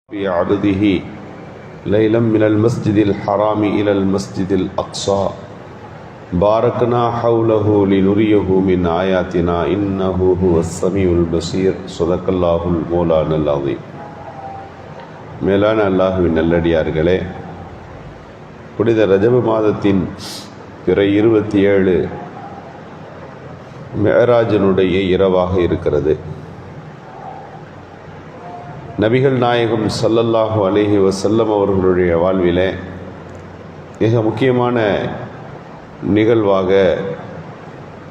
بعبده ليلا من المسجد الحرام إلى المسجد الأقصى باركنا حوله لنريه من آياتنا إنه هو السميع البصير صدق الله المولانا العظيم. மேலான அல்லாஹ்வின் நல்லடியார்களே, புனித ரஜப மாதத்தின் பிறை 27 மிஅராஜினுடைய இரவாக இருக்கிறது. நபிகள் நாயகம் ஸல்லல்லாஹு அலைஹி வஸல்லம் அவர்களுடைய வாழ்விலே மிக முக்கியமான நிகழ்வாக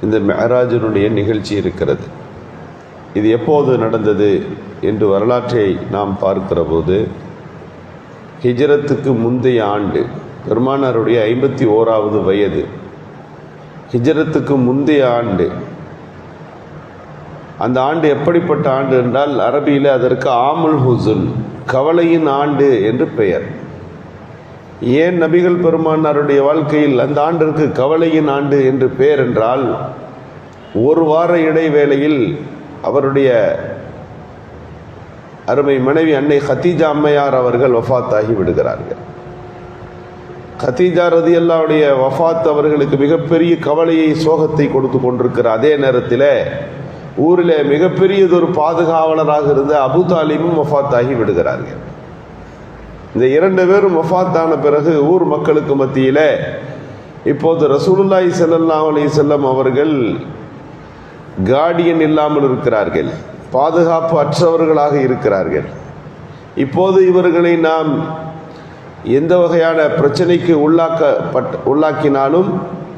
இந்த மிஅராஜினுடைய நிகழ்ச்சி இருக்கிறது. இது எப்போது நடந்தது என்று வரலாற்றை நாம் பார்க்கிற போது, ஹிஜ்ரத்துக்கு முந்தைய ஆண்டு, பெருமானாருடைய 51வது வயது, ஹிஜ்ரத்துக்கு முந்தைய ஆண்டு. அந்த ஆண்டு எப்படிப்பட்ட ஆண்டு என்றால், அரபியில் அதற்கு ஆமுல் ஹுசுன், கவலையின் ஆண்டு என்று பெயர். ஏன் நபிகள் பெருமானாருடைய வாழ்க்கையில் அந்த ஆண்டிற்கு கவலையின் ஆண்டு என்று பெயர் என்றால், ஒரு வார இடைவேளையில் அவருடைய அருமை மனைவி அன்னை கதீஜா அம்மையார் அவர்கள் வஃபாத்தாகி விடுகிறார்கள். கதீஜா ரலியல்லாஹுடைய வஃபாத் அவர்களுக்கு மிகப்பெரிய கவலையை, சோகத்தை கொடுத்து கொண்டிருக்கிற அதே நேரத்தில் ஊரில் மிகப்பெரியதொரு பாதுகாவலராக இருந்த அபு தாலிபும் வஃபாத்தாகி விடுகிறார்கள். இந்த 2 பேரும் வஃபாத்தான பிறகு ஊர் மக்களுக்கு மத்தியில் இப்போது ரசூலுல்லாஹி ஸல்லல்லாஹு அலைஹி வஸல்லம் அவர்கள் கார்டியன் இல்லாமல் இருக்கிறார்கள், பாதுகாப்பு அற்றவர்களாக இருக்கிறார்கள். இப்போது இவர்களை நாம் எந்த வகையான பிரச்சனைக்கு உள்ளாக்கினாலும்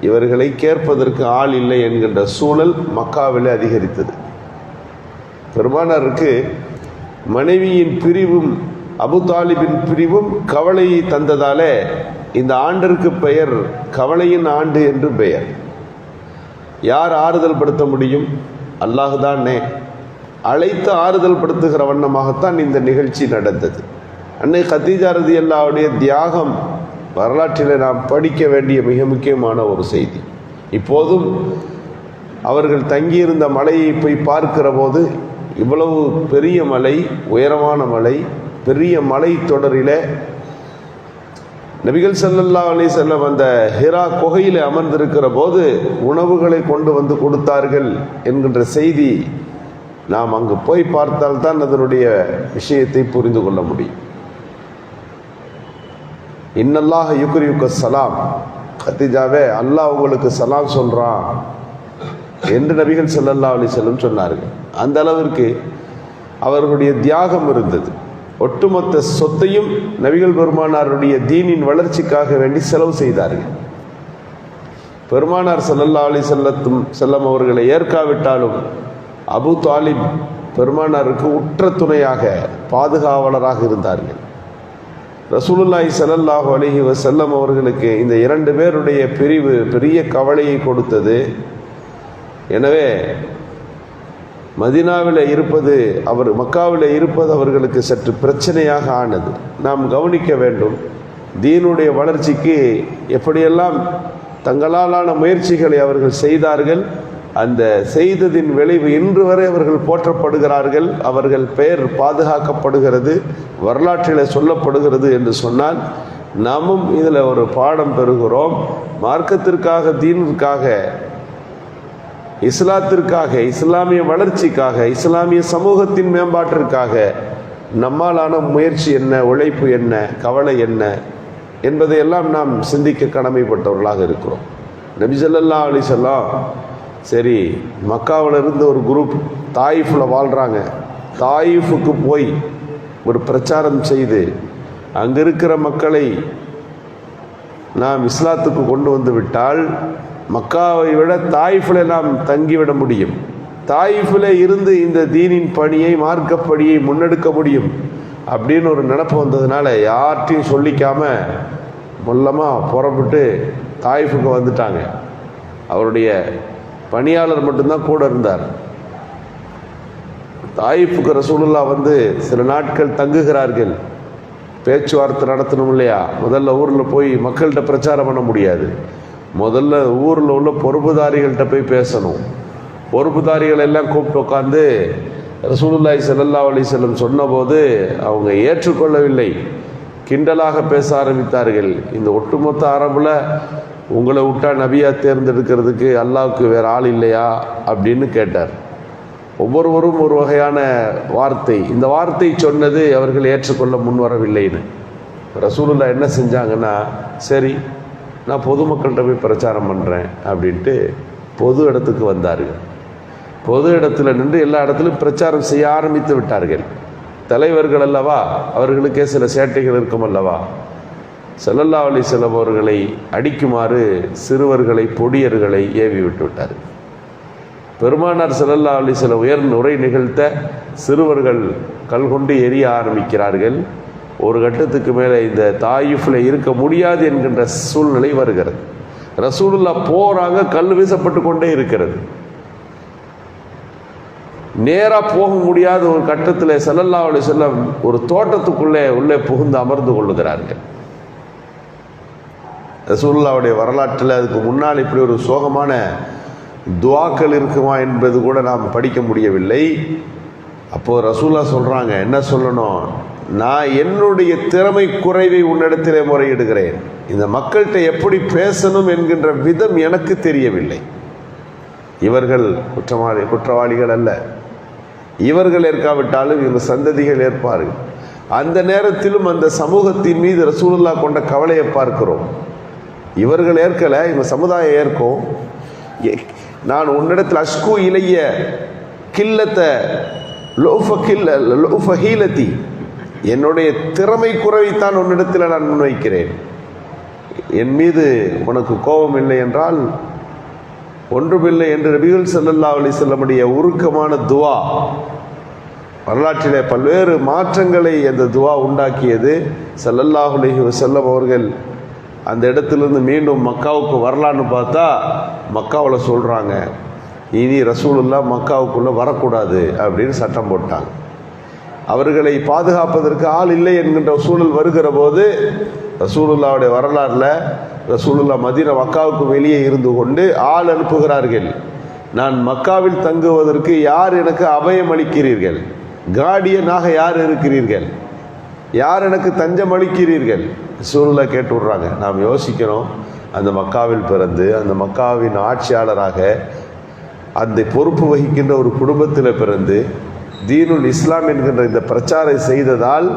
இவர்களை கேட்பதற்கு ஆள் இல்லை என்கின்ற சூழல் மக்காவில் அதிகரித்தது. பெருமானாருக்கு மனைவியின் பிரிவும் அபு தாலிபின் பிரிவும் கவலையை தந்ததாலே இந்த ஆண்டிற்கு பெயர் கவலையின் ஆண்டு என்று பெயர். யார் ஆறுதல் படுத்த முடியும்? அல்லாஹுதானே. அழைத்து ஆறுதல் படுத்துகிற வண்ணமாகத்தான் இந்த நிகழ்ச்சி நடந்தது. அன்னை கதீஜா ரலியல்லாஹுடைய தியாகம் வரலாற்றில் நாம் படிக்க வேண்டிய மிக முக்கியமான ஒரு செய்தி. இப்போதும் அவர்கள் தங்கியிருந்த மலையை போய் பார்க்கிற போது, இவ்வளவு பெரிய மலை, உயரமான மலை, பெரிய மலை தொடரில் நபிகள் ஸல்லல்லாஹு அலைஹி வஸல்லம் அந்த ஹிரா குகையில் அமர்ந்திருக்கிற போது உணவுகளை கொண்டு வந்து கொடுத்தார்கள் என்கின்ற செய்தி நாம் அங்கு போய் பார்த்தால்தான் அதனுடைய விஷயத்தை புரிந்து கொள்ள முடியும். இன்னல்லாஹ யுக்ரியுக்க சலாம், கதீஜாவே அல்லாஹ் உங்களுக்கு சலாம் சொல்றான் என்று நபிகள் ஸல்லல்லாஹு அலைஹி வஸல்லம் சொன்னார்கள். அந்த அளவிற்கு அவர்களுடைய தியாகம் இருந்தது. ஒட்டுமொத்த சொத்தையும் நபிகள் பெருமானாருடைய தீனின் வளர்ச்சிக்காக வேண்டி செலவு செய்தார்கள். பெருமானார் ஸல்லல்லாஹு அலைஹி வஸல்லம் அவர்களை ஏற்காவிட்டாலும் அபு தாலிப் பெருமானாருக்கு உற்ற துணையாக, பாதுகாவலராக இருந்தார்கள். ரசூலுல்லாஹி ஸல்லல்லாஹு அலைஹி வஸல்லம் அவர்களுக்கு இந்த 2 பேருடைய பிரிவு பெரிய கவலையை கொடுத்தது. எனவே மதீனாவில் இருப்பது, மக்காவில் இருப்பது அவர்களுக்கு சற்று பிரச்சனையாக ஆனது. நாம் கவனிக்க வேண்டும். தீனுடைய வளர்ச்சிக்கு எப்படியெல்லாம் தங்களாலான முயற்சிகளை அவர்கள் செய்தார்கள். அந்த செய்ததின் விளைவு இன்று வரை அவர்கள் போற்றப்படுகிறார்கள், அவர்கள் பெயர் பாதுகாக்கப்படுகிறது, வரலாற்றில் சொல்லப்படுகிறது என்று சொன்னால் நாமும் இதில் ஒரு பாடம் பெறுகிறோம். மார்க்கத்திற்காக, தீனிற்காக, இஸ்லாத்திற்காக, இஸ்லாமிய வளர்ச்சிக்காக, இஸ்லாமிய சமூகத்தின் மேம்பாட்டிற்காக நம்மாலான முயற்சி என்ன, உழைப்பு என்ன, கவலை என்ன என்பதையெல்லாம் நாம் சிந்திக்க கடமைப்பட்டவர்களாக இருக்கிறோம். நபி ஸல்லல்லாஹு அலைஹி வஸல்லம் சரி, மக்காவில் இருந்து ஒரு குரூப் தாயிஃபில் வாழ்கிறாங்க. தாயிஃபுக்கு போய் ஒரு பிரச்சாரம் செய்து அங்கே இருக்கிற மக்களை நாம் இஸ்லாத்துக்கு கொண்டு வந்து விட்டால் மக்காவை விட தாயிஃபில் நாம் தங்கிவிட முடியும். தாயிஃபில் இருந்து இந்த தீனின் பணியை, மார்க்கப்படியை முன்னெடுக்க முடியும் அப்படின்னு ஒரு நினப்பு வந்ததுனால யார்ட்டையும் சொல்லிக்காம மொல்லமாக புறப்பட்டு தாயிஃபுக்கு வந்துட்டாங்க. அவருடைய பணியாளர் மட்டும்தான் கூட இருந்தார். தாயிஃபுக்கு ரசூலுல்லாஹ் வந்து சில நாட்கள் தங்குகிறார்கள். பேச்சுவார்த்தை நடத்தணும் இல்லையா? முதல்ல ஊரில் போய் மக்கள்கிட்ட பிரச்சாரம் பண்ண முடியாது. முதல்ல ஊரில் உள்ள பொறுப்புதாரிகள்கிட்ட போய் பேசணும். பொறுப்புதாரிகள் எல்லாம் கூப்பிட்டு உட்காந்து ரசூலுல்லாஹி ஸல்லல்லாஹு அலைஹி வஸல்லம் சொன்னபோது அவங்க ஏற்றுக்கொள்ளவில்லை, கிண்டலாக பேச ஆரம்பித்தார்கள். இந்த ஒட்டுமொத்த அரபுல உங்களை விட்டா நபியா தேர்ந்தெடுக்கிறதுக்கு அல்லாஹ்வுக்கு வேற ஆள் இல்லையா அப்படின்னு கேட்டார். ஒவ்வொருவரும் ஒரு வகையான வார்த்தை. இந்த வார்த்தை சொன்னது அவர்கள் ஏற்றுக்கொள்ள முன்வரவில்லைன்னு. ரசூலுல்லாஹ் என்ன செஞ்சாங்கன்னா, சரி நான் பொதுமக்கள்கிட்ட போய் பிரச்சாரம் பண்ணுறேன் அப்படின்ட்டு பொது இடத்துக்கு வந்தார்கள். பொது இடத்துல நின்று எல்லா இடத்துலையும் பிரச்சாரம் செய்ய ஆரம்பித்து விட்டார்கள். தலைவர்கள் அல்லவா, அவர்களுக்கே சில சேட்டைகள் இருக்கும் அல்லவா. ஸல்லல்லாஹு அலைஹி வஸல்லம் அவர்களை அடிக்குமாறு சிறுவர்களை, பொடியர்களை ஏவி விட்டு விட்டார்கள். பெருமானார் ஸல்லல்லாஹு அலைஹி வஸல்லம் உரை நிகழ்த்த சிறுவர்கள் கல் கொண்டு எரிய ஆரம்பிக்கிறார்கள். ஒரு கட்டத்துக்கு மேலே இந்த தாயிஃபில் இருக்க முடியாது என்கின்ற சூழ்நிலை வருகிறது. ரசூலுல்லாஹ் போறாங்க, கல் வீசப்பட்டு கொண்டே இருக்கிறது. நேராக போக முடியாத ஒரு கட்டத்தில் ஸல்லல்லாஹு அலைஹி வஸல்லம் ஒரு தோட்டத்துக்குள்ளே உள்ளே புகுந்து அமர்ந்து கொள்ளுகிறார்கள். ரசூலுல்லாஹ்வுடைய வரலாற்றில் அதுக்கு முன்னால் இப்படி ஒரு சோகமான துஆக்கள் இருக்குமா என்பது கூட நாம் படிக்க முடியவில்லை. அப்போது ரசூலுல்லாஹ் சொல்கிறாங்க, என்ன சொல்லணும், நான் என்னுடைய திறமை குறைவை உன்னிடத்திலே முறையிடுகிறேன். இந்த மக்கள்கிட்ட எப்படி பேசணும் என்கின்ற விதம் எனக்கு தெரியவில்லை. இவர்கள் குற்றவாளிகள் அல்ல. இவர்கள் ஏற்காவிட்டாலும் இவங்க சந்ததிகள் ஏற்பார்கள். அந்த நேரத்திலும் அந்த சமூகத்தின் மீது ரசூலுல்லாஹ் கொண்ட கவலையை பார்க்கிறோம். இவர்கள் ஏற்கலை, இவங்க சமுதாயம் ஏற்கும். நான் உன்னிடத்தில் அஷ்கு இளைய கில்லத்தை ஹீலத்தி, என்னுடைய திறமை குறைவைத்தான் உன்னிடத்தில் நான் முன்வைக்கிறேன். என் மீது உனக்கு கோபம் இல்லை என்றால் ஒன்றுமில்லை என்று நபிகள் ஸல்லல்லாஹு அலைஹி வஸல்லமுடைய உருக்கமான துவா. வரலாற்றிலே பல்வேறு மாற்றங்களை அந்த துவா உண்டாக்கியது. ஸல்லல்லாஹு அலைஹி வஸல்லம் அவர்கள் அந்த இடத்துலேருந்து மீண்டும் மக்காவுக்கு வரலான்னு பார்த்தா மக்காவில் சொல்கிறாங்க, இனி ரசூலுல்லாஹ் மக்காவுக்குள்ளே வரக்கூடாது அப்படின்னு சட்டம் போட்டாங்க. அவர்களை பாதுகாப்பதற்கு ஆள் இல்லை என்கின்ற சூழல் வருகிற போது ரசூலுல்லாஹ்வுடைய வரலாறில் ரசூலுல்லாஹ் மக்காவுக்கு வெளியே இருந்து கொண்டு ஆள் அனுப்புகிறார்கள். நான் மக்காவில் தங்குவதற்கு யார் எனக்கு அபயம் அளிக்கிறீர்கள், கார்டியனாக யார் இருக்கிறீர்கள், யார் எனக்கு தஞ்சம் அளிக்கிறீர்கள்? ரசூலுல்லாஹ் கேட்டு விடுறாங்க. நாம் யோசிக்கணும், அந்த மக்காவில் பிறந்து அந்த மக்காவின் ஆட்சியாளராக அந்த பொறுப்பு வகிக்கின்ற ஒரு குடும்பத்தில் பிறந்து தீனுல் இஸ்லாம் என்கின்ற இந்த பிரச்சாரம் செய்ததால்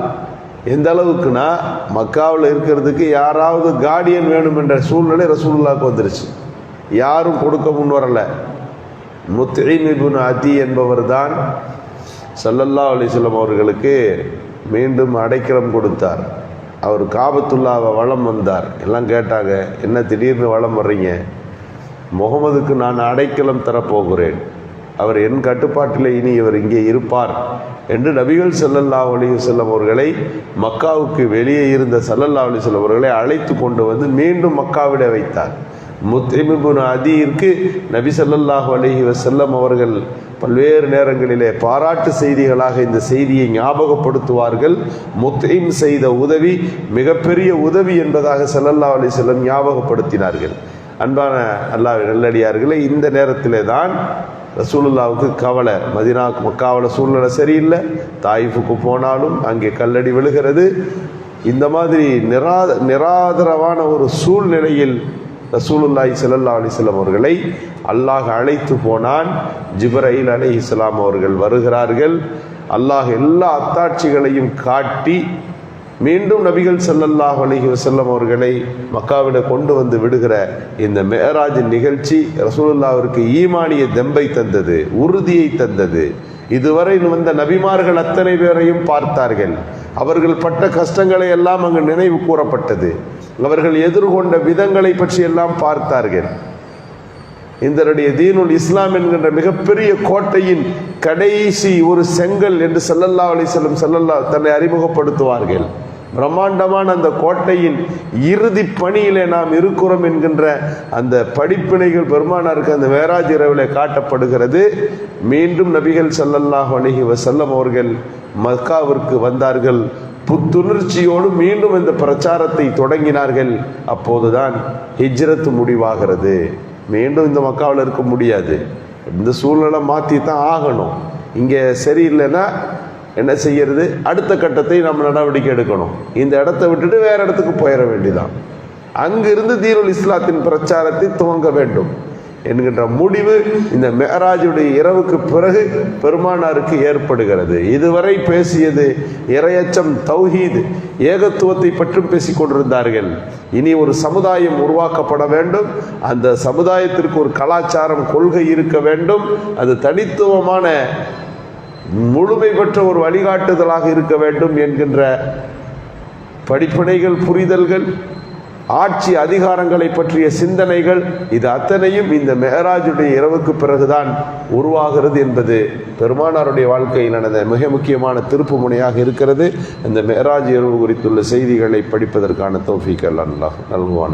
எந்த அளவுக்குனா மக்காவில் இருக்கிறதுக்கு யாராவது கார்டியன் வேணும் என்ற சூழ்நிலை ரசூலுல்லாஹ்க்கு வந்துருச்சு. யாரும் கொடுக்க முன் வரல. முத்இம் இப்னு அதி என்பவர் தான் ஸல்லல்லாஹு அலைஹி வஸல்லம் அவர்களுக்கு மீண்டும் அடைக்கலம் கொடுத்தார். அவர் காபத்துல்லாவை வலம் வந்தார். எல்லாம் கேட்டாங்க, என்ன திடீர்னு வலம் வர்றீங்க? முகமதுக்கு நான் அடைக்கலம் தரப்போகிறேன், அவர் என் கட்டுப்பாட்டில் இனி இவர் இங்கே இருப்பார் என்று நபிகள் ஸல்லல்லாஹு அலைஹி வஸல்லம் அவர்களை மக்காவுக்கு வெளியே இருந்த ஸல்லல்லாஹு அலைஹி வஸல்லம் அவர்களை அழைத்து கொண்டு வந்து மீண்டும் மக்காவிட வைத்தார். முத்இம் இப்னு அதியிற்கு நபி ஸல்லல்லாஹு அலைஹி வஸல்லம் அவர்கள் பல்வேறு நேரங்களிலே பாராட்டு செய்திகளாக இந்த செய்தியை ஞாபகப்படுத்துவார்கள். முத்இம் செய்த உதவி மிகப்பெரிய உதவி என்பதாக ஸல்லல்லாஹு அலைஹி வஸல்லம் ஞாபகப்படுத்தினார்கள். அன்பான அல்லாஹ்வின் நல்லடியார்களே, இந்த நேரத்திலே தான் ரசூலுல்லாவுக்கு கவலை. மக்காவில் சூழ்நிலை சரியில்லை, தாயிஃபுக்கு போனாலும் அங்கே கல்லடி விழுகிறது. இந்த மாதிரி நிராதரவான ஒரு சூழ்நிலையில் ரசூலுல்லாஹி ஸல்லல்லாஹு அலைஹி வஸல்லம் அவர்களை அல்லாஹ் அழைத்து போனான். ஜிப்ரீல் அலைஹிஸ்ஸலாம் அவர்கள் வருகிறார்கள். அல்லாஹ் எல்லா அத்தாட்சிகளையும் காட்டி மீண்டும் நபிகள் ஸல்லல்லாஹு அலைஹி வஸல்லம் அவர்களை மக்காவிட கொண்டு வந்து விடுகிற இந்த மேராஜ் நிகழ்ச்சி ரசூலுல்லாஹ்விற்கு ஈமானிய தெம்பை தந்தது, உறுதியை தந்தது. இதுவரை வந்த நபிமார்கள் அத்தனை பேரையும் பார்த்தார்கள். அவர்கள் பட்ட கஷ்டங்களை எல்லாம் அங்கு நினைவு கூறப்பட்டது. அவர்கள் எதிர்கொண்ட விதங்களை பற்றி எல்லாம் பார்த்தார்கள். இதனுடைய தீனுல் இஸ்லாம் என்கின்ற மிகப்பெரிய கோட்டையின் கடைசி ஒரு செங்கல் என்று ஸல்லல்லாஹு அலைஹி வஸல்லம் தன்னை அறிமுகப்படுத்துவார்கள். பிரம்மாண்டமான அந்த கோட்டையின் இறுதி பணியிலே நாம் இருக்கிறோம் என்கின்ற அந்த படிப்பினைகள் பெருமானாருக்கு அந்த மேராஜ் இரவிலே காட்டப்படுகிறது. மீண்டும் நபிகள் ஸல்லல்லாஹு அலைஹி வஸல்லம் அவர்கள் மக்காவிற்கு வந்தார்கள். புத்துணர்ச்சியோடு மீண்டும் இந்த பிரச்சாரத்தை தொடங்கினார்கள். அப்போதுதான் ஹிஜ்ரத் முடிவாகிறது. மீண்டும் இந்த மக்காவில் இருக்க முடியாது, இந்த சூழ்நிலை மாற்றி தான் ஆகணும். இங்கே சரியில்லைன்னா என்ன செய்யறது, அடுத்த கட்டத்தை நம்ம நடவடிக்கை எடுக்கணும். இந்த இடத்த விட்டுட்டு வேற இடத்துக்கு போயிட வேண்டியதான். அங்கிருந்து தீனுல் இஸ்லாத்தின் பிரச்சாரத்தை துவங்க வேண்டும் என்கின்ற முடிவு இந்த மெஹராஜுடைய இரவுக்கு பிறகு பெருமானாருக்கு ஏற்படுகிறது. இதுவரை பேசியது இறையச்சம், தௌஹீத், ஏகத்துவத்தை பற்றி பேசிக் கொண்டிருந்தார்கள். இனி ஒரு சமுதாயம் உருவாக்கப்பட வேண்டும். அந்த சமுதாயத்திற்கு ஒரு கலாச்சாரம், கொள்கை இருக்க வேண்டும். அது தனித்துவமான முழுமை பெற்ற ஒரு வழிகாட்டுதலாக இருக்க வேண்டும் என்கின்ற படிப்பினைகள், புரிதல்கள், ஆட்சி அதிகாரங்களை பற்றிய சிந்தனைகள், இது அத்தனையும் இந்த மெஹராஜுடைய இரவுக்கு பிறகுதான் உருவாகிறது என்பது பெருமானாருடைய வாழ்க்கையில் நடந்த மிக முக்கியமான திருப்பு முனையாக இருக்கிறது. இந்த மெஹராஜ் இரவு குறித்துள்ள செய்திகளை படிப்பதற்கான தௌஃபீக் அல்லாஹ் நல்குவான்.